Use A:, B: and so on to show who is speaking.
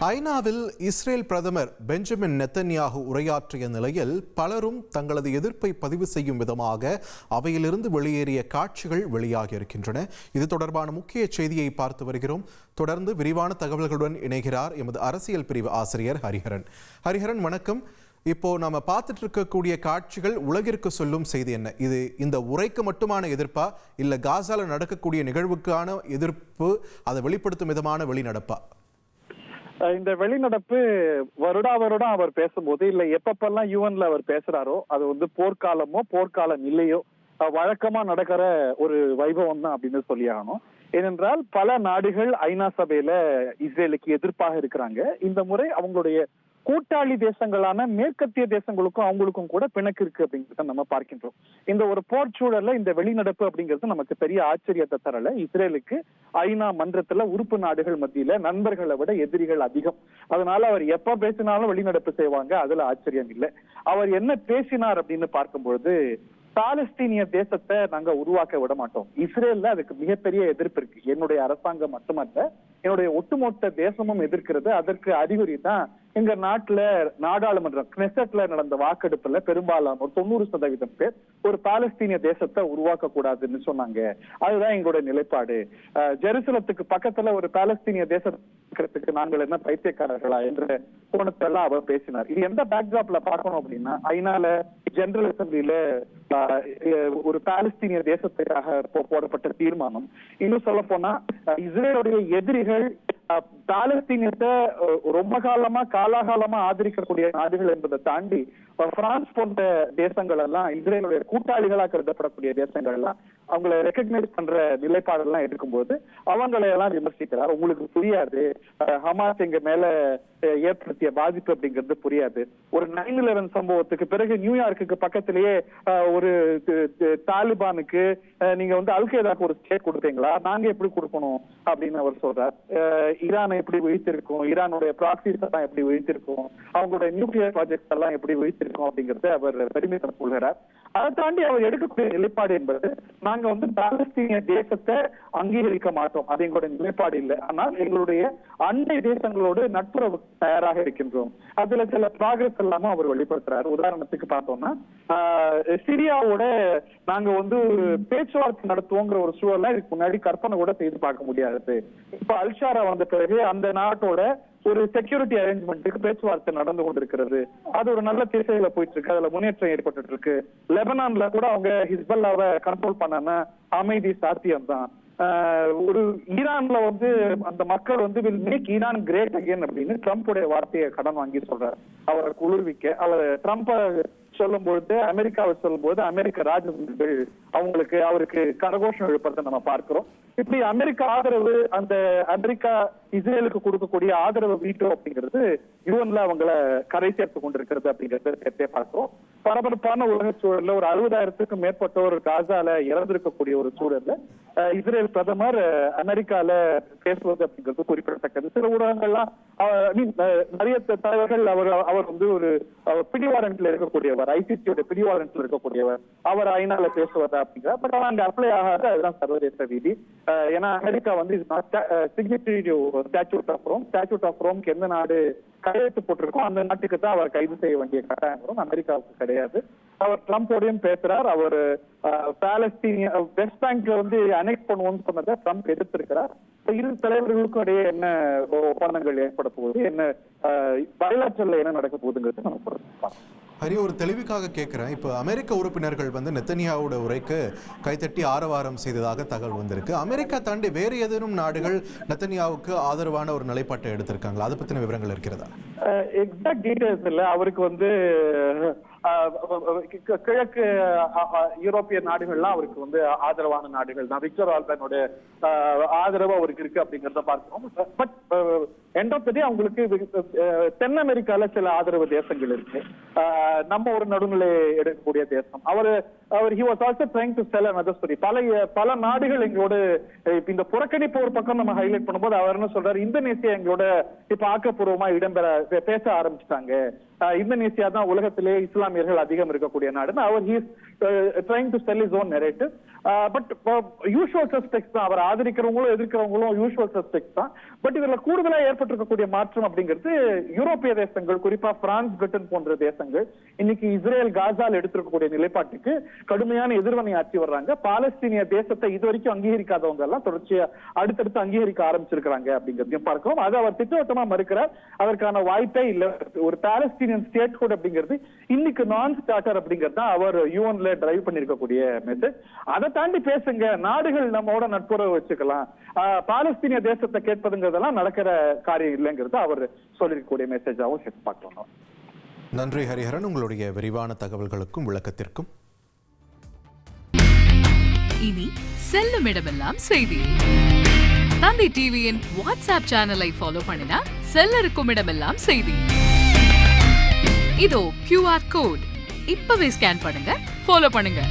A: ஐநாவில் இஸ்ரேல் பிரதமர் பெஞ்சமின் நெத்தன்யாகு உரையாற்றிய நிலையில் பலரும் தங்களது எதிர்ப்பை பதிவு செய்யும் விதமாக அவையிலிருந்து வெளியேறிய காட்சிகள் வெளியாகியிருக்கின்றன. இது தொடர்பான முக்கிய செய்தியை பார்த்து வருகிறோம். தொடர்ந்து விரிவான தகவல்களுடன் இணைகிறார் எமது அரசியல் பிரிவு ஆசிரியர் ஹரிஹரன். ஹரிஹரன், வணக்கம். இப்போ நாம பார்த்துட்டு இருக்கக்கூடிய காட்சிகள் உலகிற்கு சொல்லும் செய்தி என்ன? இது இந்த உரைக்கு மட்டுமான எதிர்ப்பா, இல்ல காசால நடக்கக்கூடிய நிகழ்வுக்கான எதிர்ப்பு, அதை வெளிப்படுத்தும் விதமான வெளிநடப்பா?
B: இந்த வெளிநடப்பு வருடம் அவர் பேசும்போது, இல்ல எப்பப்பெல்லாம் யூஎன்ல அவர் பேசுறாரோ, அது வந்து போர்க்காலமோ போர்க்காலம் இல்லையோ வழக்கமா நடக்கிற ஒரு வைபவம் தான் அப்படின்னு சொல்லி ஆகணும். ஏனென்றால் பல நாடுகள் ஐநா சபையில இஸ்ரேலுக்கு எதிர்ப்பாக இருக்கிறாங்க. இந்த முறை அவங்களுடைய கூட்டாளி தேசங்களான மேற்கத்திய தேசங்களுக்கும் அவங்களுக்கும் கூட பிணக்கு இருக்கு அப்படிங்கிறத நம்ம பார்க்கின்றோம். இந்த ஒரு போர் சூழல்ல இந்த வெளிநடப்பு அப்படிங்கிறது நமக்கு பெரிய ஆச்சரியத்தை தரல. இஸ்ரேலுக்கு ஐநா மன்றத்துல உறுப்பு நாடுகள் மத்தியில நண்பர்களை விட எதிரிகள் அதிகம். அதனால அவர் எப்ப பேசினாலும் வெளிநடப்பு செய்வாங்க, அதுல ஆச்சரியம் இல்லை. அவர் என்ன பேசினார் அப்படின்னு பார்க்கும்பொழுது, பாலஸ்தீனிய தேசத்தை நாங்க உருவாக்க விட மாட்டோம். இஸ்ரேல்ல அதுக்கு மிகப்பெரிய எதிர்ப்பு இருக்கு. என்னுடைய அரசாங்கம் மட்டுமல்ல, என்னுடைய ஒட்டுமொத்த தேசமும் எதிர்க்கிறது. அதற்கு அறிகுறி தான் எங்க நாட்டுல நாடாளுமன்றம் கினெசெட்ல நடந்த வாக்கெடுப்புல பெரும்பாலான 90% பேர் ஒரு பாலஸ்தீனிய தேசத்தை உருவாக்க கூடாதுன்னு சொன்னாங்க. அதுதான் எங்களுடைய நிலைப்பாடு. ஜெருசலத்துக்கு பக்கத்துல ஒரு பாலஸ்தீனிய தேசத்துக்கு நாங்கள் என்ன பைத்தியக்காரர்களா என்ற கோணத்தெல்லாம் அவர் பேசினார். இது எந்த பேக்ராப்ல பார்க்கணும் அப்படின்னா, ஐநால ஜெனரல் அசம்பிளில ஒரு பாலஸ்தீனிய தேசத்துக்காக போடப்பட்ட தீர்மானம். இன்னும் சொல்ல போனா, இஸ்ரேலுடைய எதிரிகள் பாலஸ்தீனத்தை ரொம்ப காலாகாலமா ஆதரிக்கக்கூடிய நாடுகள் என்பதை தாண்டி பிரான்ஸ் போன்ற தேசங்கள் எல்லாம் இஸ்ரேலுடைய கூட்டாளிகளா கருதப்படக்கூடிய தேசங்கள் எல்லாம் அவங்களை ரெகக்னைஸ் பண்ற நிலைப்பாடெல்லாம் எடுக்கும்போது அவங்களை எல்லாம் விமர்சிக்கிறார். உங்களுக்கு புரியாது, ஹமாஸ் எங்க மேல ஏற்படுத்திய பாதிப்பு அப்படிங்கிறது புரியாது. ஒரு 9/11 சம்பவத்துக்கு பிறகு நியூயார்க்குக்கு பக்கத்திலேயே ஒரு தாலிபானுக்கு நீங்க வந்து அல்கேதாக்கு ஒரு ஸ்டேட் கொடுத்தீங்களா, நாங்க எப்படி கொடுக்கணும் அப்படின்னு அவர் சொல்றார். ஈரானை எப்படி வீழ்த்திருக்கோம், ஈரானுடைய ப்ராக்சிஸ் எல்லாம் எப்படி வீழ்த்திருக்கோம், அவங்களுடைய நியூக்ளியர் ப்ராஜெக்ட் எல்லாம் எப்படி வீழ்த்திருக்கோம் அப்படிங்கறத அவர் பெருமிதம் கொள்கிறார். அதை தாண்டி அவர் எடுக்கக்கூடிய நிலைப்பாடு என்பது, நாங்க வந்து பாலஸ்தீனிய தேசத்தை அங்கீகரிக்க மாட்டோம், அது எங்களுடைய நிலைப்பாடு இல்லை. ஆனால் எங்களுடைய அண்டை தேசங்களோடு நட்புறவு தயாராக இருக்கின்றோம். அதுல சில ப்ராக்ரஸ் எல்லாமே அவர் வெளிப்படுத்துறாரு. உதாரணத்துக்கு பார்த்தோம்னா, சிரியாவோட நாங்க வந்து பேச்சுவார்த்தை நடத்துவோங்கிற ஒரு சூழலை இதுக்கு முன்னாடி கற்பனை கூட செய்து பார்க்க முடியாது. இப்ப அல்ஷாரா வந்த பிறகு அந்த நாட்டோட ஒரு செக்யூரிட்டி அரேஞ்ச்மெண்ட்டுக்கு பேச்சுவார்த்தை நடந்து கொண்டிருக்கிறது. அது ஒரு நல்ல திசையில போயிட்டு இருக்கு, அதுல முன்னேற்றம் ஏற்பட்டு இருக்கு. லெபனான்ல கூட அவங்க ஹிஸ்பல்லாவை கண்ட்ரோல் பண்ணாம அமைதி சாத்தியம் தான். ஒரு ஈரான்ல வந்து அந்த மக்கள் வந்து will make Iran great again அப்படின்னு ட்ரம்ப்புடைய வார்த்தையை கடன் வாங்கி சொல்றாரு. அவரை குளிர்விக்க அவர் ட்ரம்ப்பை சொல்லும் பொழுது, அமெரிக்காவை சொல்லும் போது அமெரிக்க ராஜதந்திரிகள் அவருக்கு கரகோஷம் எழுப்புறதை நம்ம பார்க்கிறோம். இப்படி அமெரிக்க ஆதரவு, அந்த அமெரிக்கா இஸ்ரேலுக்கு கொடுக்கக்கூடிய ஆதரவு வீட்டோ அப்படிங்கிறது யூஎன்ல அவங்களை கரை சேர்த்து கொண்டிருக்கிறது அப்படிங்கறத சேர்த்தே பார்க்கிறோம். பரபரப்பான உலக சூழல்ல ஒரு 60,000க்கும் மேற்பட்டோர் காசால இறந்திருக்கக்கூடிய ஒரு சூழல்ல இஸ்ரேல் பிரதமர் அமெரிக்கால பேசுவது அப்படிங்கிறது குறிப்பிடத்தக்கது. சில ஊடகங்கள்லாம் நிறைய தலைவர்கள் அவர் வந்து ஒரு பிடிவாரண்ட்ல இருக்கக்கூடியவர், ஐசிசியோட பிடிவாரண்ட்ல இருக்கக்கூடியவர், அவர் ஐநால பேசுவதா அப்படிங்கிற. பட் அங்க அப்ளை ஆகாது, அதுதான் சர்வதேச விதி. ஏன்னா அமெரிக்கா வந்து சிக்னிட்டரி ஸ்டாட்யூட் ஆஃப் ரோம்க்கு எந்த நாடு கையெழுத்து போட்டிருக்கோம் அந்த நாட்டுக்கு தான் அவர் கைது செய்ய வேண்டிய கட்டாயம் வரும், அமெரிக்காவுக்கு கிடையாது. அவர் ட்ரம்போடையும் பேசுறார். அவர் பாலஸ்தீனிய வெஸ்ட் பேங்க்ல வந்து அனெக்ஸ் பண்ணுவோம்னு சொன்னதை ட்ரம்ப் எதிர்த்திருக்கிறார். இரு தலைவர்களுக்கும் இடையே என்ன ஒப்பந்தங்கள் ஏற்பட போகுது, என்ன வரலாற்றில் என்ன நடக்க போகுதுங்கிறது நம்ம
A: ஹரி, ஒரு தெளிவுக்காக கேட்கிறேன். இப்போ அமெரிக்க உறுப்பினர்கள் வந்து நெத்தன்யாவோட உரைக்கு கைத்தட்டி ஆரவாரம் செய்ததாக தகவல் வந்திருக்கு. அமெரிக்கா தாண்டி வேறு ஏதேனும் நாடுகள் நெத்தன்யாவுக்கு ஆதரவான ஒரு நிலைப்பாட்டை எடுத்திருக்காங்களா? அதை பத்தின விவரங்கள் இருக்கிறதா?
B: எக்ஸாக்ட் டீடைல்ஸ் இல்ல. அவருக்கு வந்து கிழக்கு யூரோப்பிய நாடுகள்லாம் அவருக்கு வந்து ஆதரவான நாடுகள் தான். விக்டர் ஆர்பனோட ஆதரவு அவருக்கு இருக்கு அப்படிங்கறத பார்க்கிறோம். பட் எண்ட் ஆஃப் தி டே அவங்களுக்கு தென் அமெரிக்கால சில ஆதரவு தேசங்கள் இருக்கு. நம்ம ஒரு நடுநிலை எடுக்கக்கூடிய தேசம். அவர் he was also trying to sell another story. பல நாடுகள் எங்களோட இந்த புறக்கணிப்பு ஒரு பக்கம் நம்ம ஹைலைட் பண்ணும்போது அவர் என்ன சொல்றாரு, இந்தோனேசியா எங்களோட இப்ப ஆக்கப்பூர்வமா இடம்பெற பேச ஆரம்பிச்சிட்டாங்க. இந்தோனேசியா தான் உலகத்திலே இஸ்லாமியர்கள் அதிகம் இருக்கக்கூடிய நாடுன்னு அவர் trying to sell his own narrative. But usual suspects தான், அவர் ஆதரிக்கிறவங்களும் எதிர்க்கிறவங்களும் யூஷுவல் சஸ்பெக்ட்ஸ் தான். பட் இதுல கூடுதலா ஏற்பட்டிருக்கக்கூடிய மாற்றம் அப்படிங்கிறது யூரோப்பிய தேசங்கள், குறிப்பா பிரான்ஸ், பிரிட்டன் போன்ற தேசங்கள் இன்னைக்கு இஸ்ரேல் காசால் எடுத்திருக்கக்கூடிய நிலைப்பாட்டுக்கு கடுமையான எதிர்வினை ஆற்றி வர்றாங்க. பாலஸ்தீனிய தேசத்தை இதுவரைக்கும் அங்கீகரிக்காதவங்க எல்லாம் தொடர்ச்சியா அடுத்தடுத்து அங்கீகரிக்க ஆரம்பிச்சிருக்கிறாங்க அப்படிங்கிறதையும் பார்க்கிறோம். அது அவர் திட்டவட்டமா மறுக்கிறார். அதற்கான வாய்ப்பே இல்லை. ஒரு பாலஸ்தீனியன் ஸ்டேட்ஹுட் அப்படிங்கிறது இன்னைக்கு நான் ஸ்டார்டர் அப்படிங்கிறது தான் அவர் யூஎன்ல டிரைவ் பண்ணிருக்கக்கூடிய மெசேஜ். அதை தாண்டி பேசுங்க, நாடுகள் நம்மோட நட்புறவு வச்சுக்கலாம், பாலஸ்தீனிய தேசத்தை கேட்பதுங்கிறதெல்லாம் நடக்கிற காரியம் இல்லைங்கிறது அவர் சொல்லிருக்கக்கூடிய மெசேஜாவும் பார்க்கலாம்.
A: நன்றி ஹரிஹரன், உங்களுடைய விரிவான தகவல்களுக்கும் விளக்கத்திற்கும்.
C: இனி செல்லும் இடமெல்லாம் செய்தி. தந்தி டிவியின் வாட்ஸ்அப் சேனலை ஃபாலோ பண்ணினா செல்ல இருக்கும் இடமெல்லாம் செய்தி. இதோ QR கோட், இப்பவே ஸ்கேன் பண்ணுங்க, ஃபாலோ பண்ணுங்க.